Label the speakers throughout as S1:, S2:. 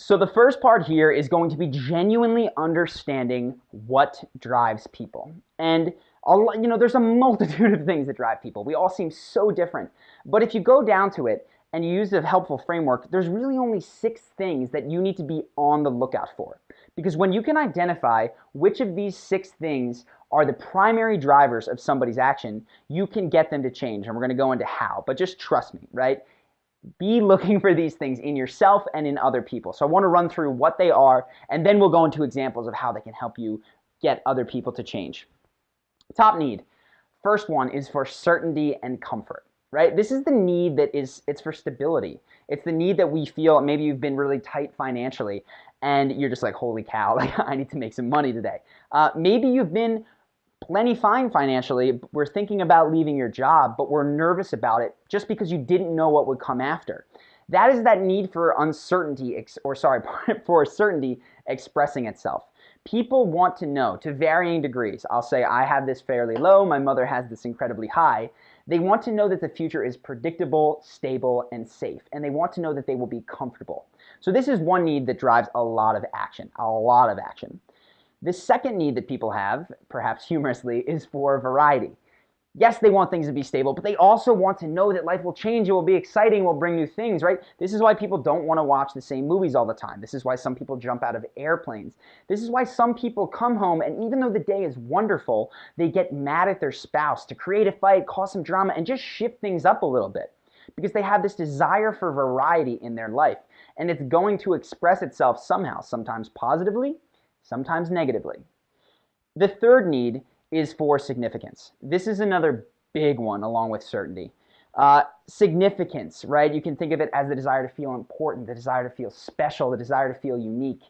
S1: So the first part here is going to be genuinely understanding what drives people. And there's a multitude of things that drive people. We all seem so different. But if you go down to it and you use a helpful framework, there's really only 6 things that you need to be on the lookout for. Because when you can identify which of these 6 things are the primary drivers of somebody's action, you can get them to change. And we're going to go into how, but just trust me, right? Be looking for these things in yourself and in other people. So I want to run through what they are, and then we'll go into examples of how they can help you get other people to change. Top need. First one is for certainty and comfort, right? This is the need it's for stability. It's the need that we feel. Maybe you've been really tight financially and you're just like, holy cow, like I need to make some money today. Maybe you've been plenty fine financially. We're thinking about leaving your job, but we're nervous about it just because you didn't know what would come after. That is that need for uncertainty, for certainty expressing itself. People want to know to varying degrees. I'll say I have this fairly low, my mother has this incredibly high. They want to know that the future is predictable, stable, and safe, and they want to know that they will be comfortable. So this is one need that drives a lot of action, a lot of action. The second need that people have, perhaps humorously, is for variety. Yes, they want things to be stable, but they also want to know that life will change, it will be exciting, will bring new things, right? This is why people don't want to watch the same movies all the time. This is why some people jump out of airplanes. This is why some people come home, and even though the day is wonderful, they get mad at their spouse to create a fight, cause some drama, and just shift things up a little bit. Because they have this desire for variety in their life, and it's going to express itself somehow, sometimes positively, sometimes negatively. The third need is for significance. This is another big one along with certainty. Significance, right? You can think of it as the desire to feel important, the desire to feel special, the desire to feel unique.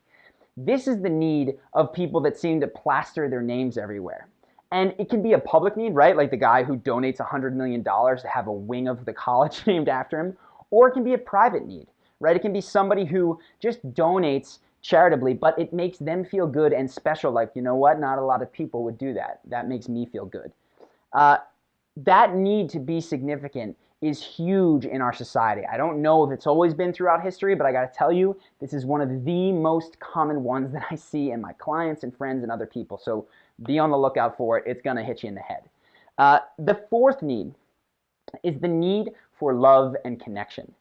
S1: This is the need of people that seem to plaster their names everywhere. And it can be a public need, right? Like the guy who donates $100 million to have a wing of the college named after him. Or it can be a private need, right? It can be somebody who just donates charitably, but it makes them feel good and special. Like, you know what? Not a lot of people would do that. That makes me feel good. That need to be significant is huge in our society. I don't know if it's always been throughout history, but I got to tell you, this is one of the most common ones that I see in my clients and friends and other people. So be on the lookout for it. It's going to hit you in the head. The fourth need is the need for love and connection.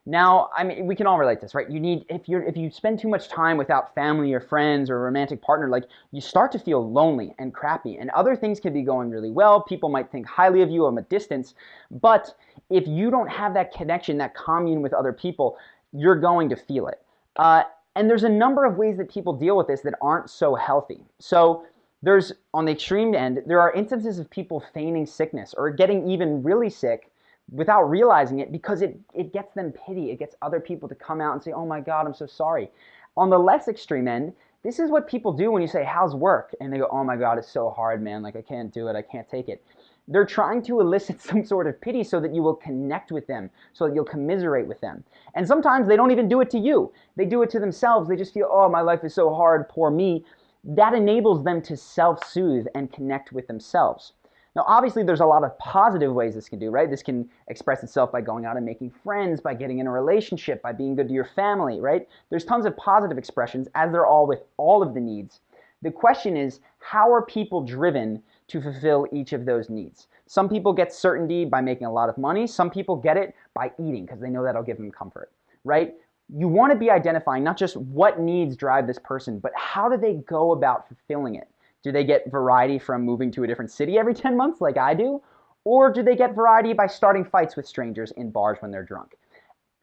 S1: Now, I mean, we can all relate to this, right? If you spend too much time without family or friends or a romantic partner, like you start to feel lonely and crappy, and other things can be going really well. People might think highly of you from a distance, but if you don't have that connection, that commune with other people, you're going to feel it. And there's a number of ways that people deal with this that aren't so healthy. So there's, on the extreme end, there are instances of people feigning sickness or getting even really sick without realizing it because it gets them pity. It gets other people to come out and say, oh my God, I'm so sorry. On the less extreme end, this is what people do when you say, how's work? And they go, oh my God, it's so hard, man. Like, I can't do it. I can't take it. They're trying to elicit some sort of pity so that you will connect with them, so that you'll commiserate with them. And sometimes they don't even do it to you. They do it to themselves. They just feel, oh, my life is so hard, poor me. That enables them to self-soothe and connect with themselves. Now, obviously, there's a lot of positive ways this can do, right? This can express itself by going out and making friends, by getting in a relationship, by being good to your family, right? There's tons of positive expressions, as there are with all of the needs. The question is, how are people driven to fulfill each of those needs? Some people get certainty by making a lot of money. Some people get it by eating because they know that'll give them comfort, right? You want to be identifying not just what needs drive this person, but how do they go about fulfilling it? Do they get variety from moving to a different city every 10 months like I do? Or do they get variety by starting fights with strangers in bars when they're drunk?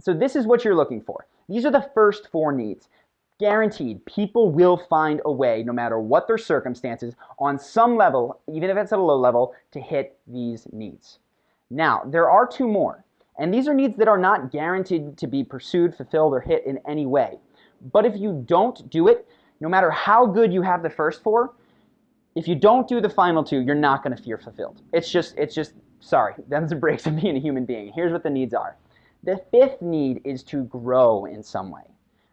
S1: So this is what you're looking for. These are the first 4 needs. Guaranteed, people will find a way, no matter what their circumstances, on some level, even if it's at a low level, to hit these needs. Now, there are 2 more. And these are needs that are not guaranteed to be pursued, fulfilled, or hit in any way. But if you don't do it, no matter how good you have the first 4, if you don't do the final 2, you're not going to feel fulfilled. It's just, sorry, that's the breaks of being a human being. Here's what the needs are. The 5th need is to grow in some way,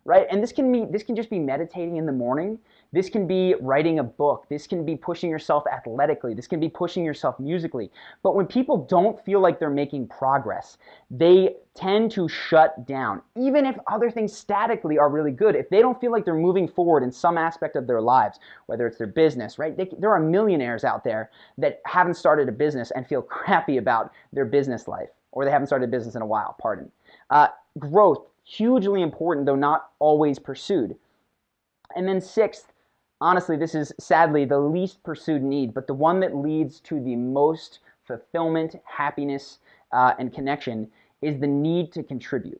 S1: right? And this can just be meditating in the morning. This can be writing a book. This can be pushing yourself athletically. This can be pushing yourself musically. But when people don't feel like they're making progress, they tend to shut down. Even if other things statically are really good, if they don't feel like they're moving forward in some aspect of their lives, whether it's their business, right? There are millionaires out there that haven't started a business and feel crappy about their business life, or they haven't started a business in a while, pardon. Growth, hugely important, though not always pursued. And then sixth, honestly, this is sadly the least pursued need, but the one that leads to the most fulfillment, happiness, and connection is the need to contribute,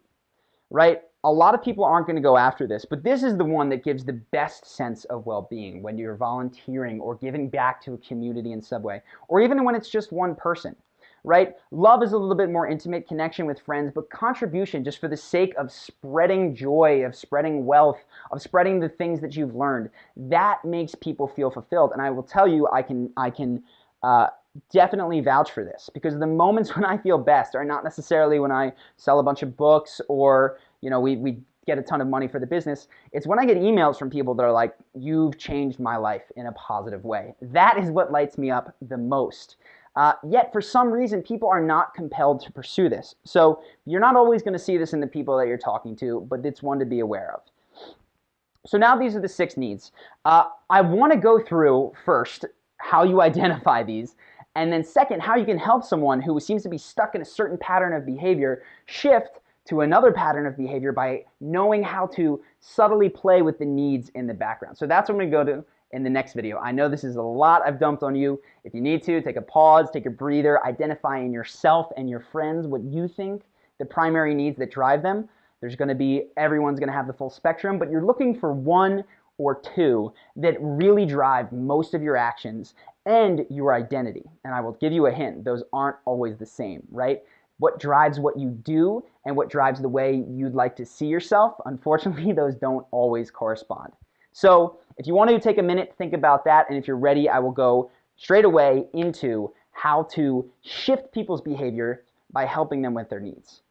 S1: right? A lot of people aren't going to go after this, but this is the one that gives the best sense of well-being when you're volunteering or giving back to a community in some way, or even when it's just one person, right? Love is a little bit more intimate connection with friends, but contribution just for the sake of spreading joy, of spreading wealth, of spreading the things that you've learned, that makes people feel fulfilled. And I will tell you, I can definitely vouch for this, because the moments when I feel best are not necessarily when I sell a bunch of books or, we get a ton of money for the business. It's when I get emails from people that are like, you've changed my life in a positive way. That is what lights me up the most. Yet, for some reason, people are not compelled to pursue this. So you're not always going to see this in the people that you're talking to, but it's one to be aware of. So now these are the 6 needs. I want to go through first how you identify these, and then second, how you can help someone who seems to be stuck in a certain pattern of behavior shift to another pattern of behavior by knowing how to subtly play with the needs in the background. So that's what I'm going to go to in the next video. I know this is a lot I've dumped on you. If you need to, take a pause, take a breather, identify in yourself and your friends what you think the primary needs that drive them. Everyone's going to have the full spectrum, but you're looking for 1 or 2 that really drive most of your actions and your identity. And I will give you a hint, those aren't always the same, right? What drives what you do and what drives the way you'd like to see yourself, unfortunately, those don't always correspond. So if you want to take a minute to think about that, and if you're ready, I will go straight away into how to shift people's behavior by helping them with their needs.